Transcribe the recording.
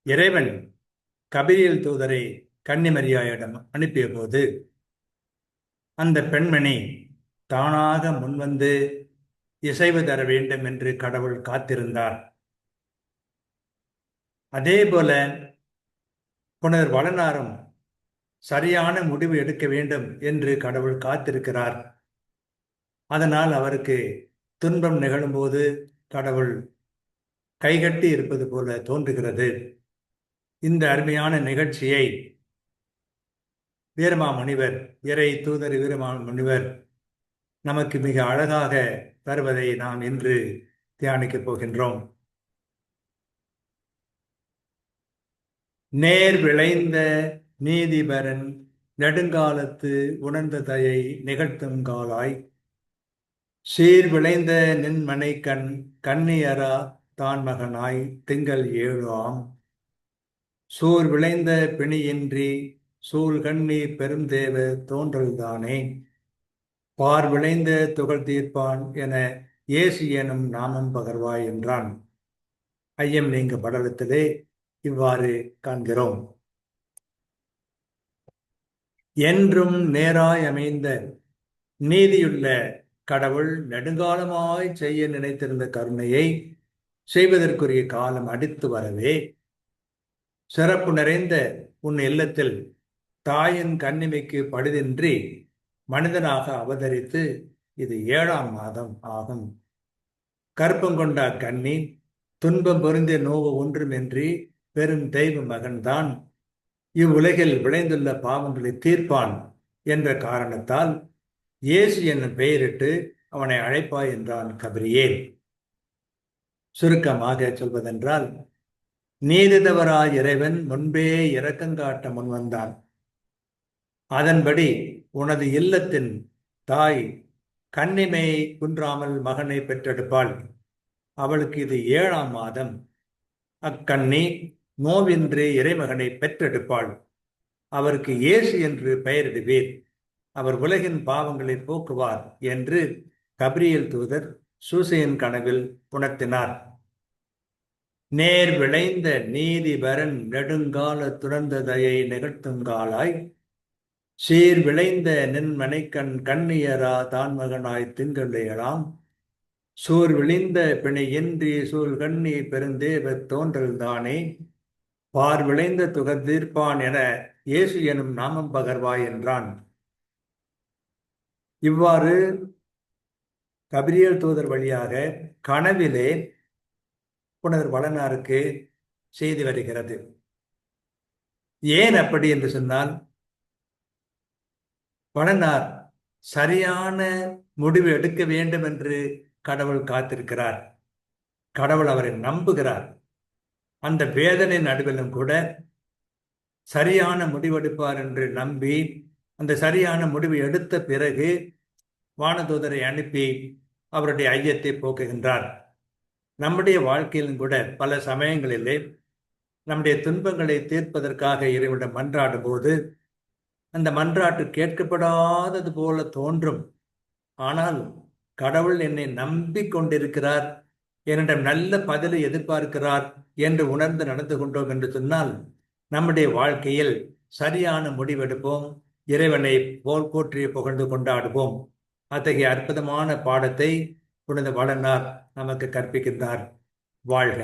இறைவன் கபிரியேல் தூதரை கன்னிமரியாயிடம் அனுப்பிய போது அந்த பெண்மணி தானாக முன்வந்து இசைவு தர வேண்டும் என்று கடவுள் காத்திருந்தார். அதே போல புனர் வளனாரும் சரியான முடிவு எடுக்க வேண்டும் என்று கடவுள் காத்திருக்கிறார். அதனால் அவருக்கு துன்பம் நிகழும்போது கடவுள் கைகட்டி இருப்பது போல தோன்றுகிறது. இந்த அருமையான நிகழ்ச்சியை வீரமாமுனிவர், இறை தூதர் வீரமாமுனிவர் நமக்கு மிக அழகாக தருவதை நாம் இன்று தியானிக்கப் போகின்றோம். நேர் விளைந்த நீதிபரன் நெடுங்காலத்து உணர்ந்த தயை நிகழ்த்தும் காலாய் சீர் விளைந்த நின் மனைக்கண் கன்னியரா தான் மகனாய் திங்கள் 7 சூர் விளைந்த பிணியின்றி சூழ்கண்ணி பெருந்தேவ தோன்றல்தானே பார் விளைந்த துகள் தீர்ப்பான் என இயேசு எனும் நாமம் பகர்வாய் என்றான். ஐயம் நீங்க படலத்திலே இவ்வாறு காண்கிறோம். என்றும் நேராய் அமைந்த நீதியுள்ள கடவுள் நெடுங்காலமாய் செய்ய நினைத்திருந்த கருணையை செய்வதற்குரிய காலம் அடுத்து வரவே சிறப்பு நிறைந்த உன் இல்லத்தில் தாயின் கண்ணிமைக்கு பழுதின்றி மனிதனாக அவதரித்து இது 7ஆம் மாதம் ஆகும். கற்பம் அக்கண்ணி துன்பம் பொருந்திய நோவு ஒன்றுமின்றி பெரும் தெய்வ மகன்தான் இவ்வுலகில் விளைந்துள்ள பாவங்களை தீர்ப்பான் என்ற காரணத்தால் இயேசு என்னும் பெயரிட்டு அவனை அழைப்பாய் என்றான் கபிரியேல். சுருக்கமாக சொல்வதென்றால், நீதிதவராய் இறைவன் முன்பே இரக்கங்காட்ட முன்வந்தான். அதன்படி உனது இல்லத்தின் தாய் கன்னிமை குன்றாமல் மகனை பெற்றெடுப்பாள். அவளுக்கு இது 7ஆம் மாதம். அக்கண்ணி நோவின்றி இறைமகனை பெற்றெடுப்பாள். அவருக்கு இயேசு என்று பெயரிடுவீர். அவர் உலகின் பாவங்களை போக்குவார் என்று கபிரியேல் தூதர் சூசையின் கனவில் உணர்த்தினார். நேர் விளைந்த நீதிபரன் நெடுங்கால துறந்த தயை நிகழ்த்துங்காலாய் சீர் விளைந்த நின் மனைக்கண் கண்ணியரா தான் மகனாய் திங்கள் 7 சூர் விளைந்த பிணையின்றி சூழ் கண்ணி பெருந்தேவ தோன்றல்தானே பார் விளைந்த துகர் தீர்ப்பான் என இயேசு எனும் நாமம் பகர்வாய் என்றான். இவ்வாறு கபிரியேல் தூதர் வழியாக கனவிலே புனர் வளனாருக்கு செய்தி வருகிறது. ஏன் அப்படி என்று சொன்னால், வளனார் சரியான முடிவு எடுக்க வேண்டும் என்று கடவுள் காத்திருக்கிறார். கடவுள் அவரை நம்புகிறார். அந்த வேதனை நடுவிலும் கூட சரியான முடிவெடுப்பார் என்று நம்பி அந்த சரியான முடிவு எடுத்த பிறகு வானதூதரை அனுப்பி அவருடைய ஐயத்தை போக்குகின்றார். நம்முடைய வாழ்க்கையிலும் கூட பல சமயங்களிலே நம்முடைய துன்பங்களை தீர்ப்பதற்காக இறைவனிடம் மன்றாடும் போது அந்த மன்றாட்டு கேட்கப்படாதது போல தோன்றும். ஆனால் கடவுள் என்னை நம்பிக்கொண்டிருக்கிறார், என்னிடம் நல்ல பதிலை எதிர்பார்க்கிறார் என்று உணர்ந்து நடந்து கொண்டோம் என்று சொன்னால் நம்முடைய வாழ்க்கையில் சரியான முடிவெடுப்போம். இறைவனை போற்றி புகழ்ந்து கொண்டாடுவோம். அத்தகைய அற்புதமான பாடத்தை புனித வளனார் நமக்கு கற்பிக்கின்றார். வாழ்க.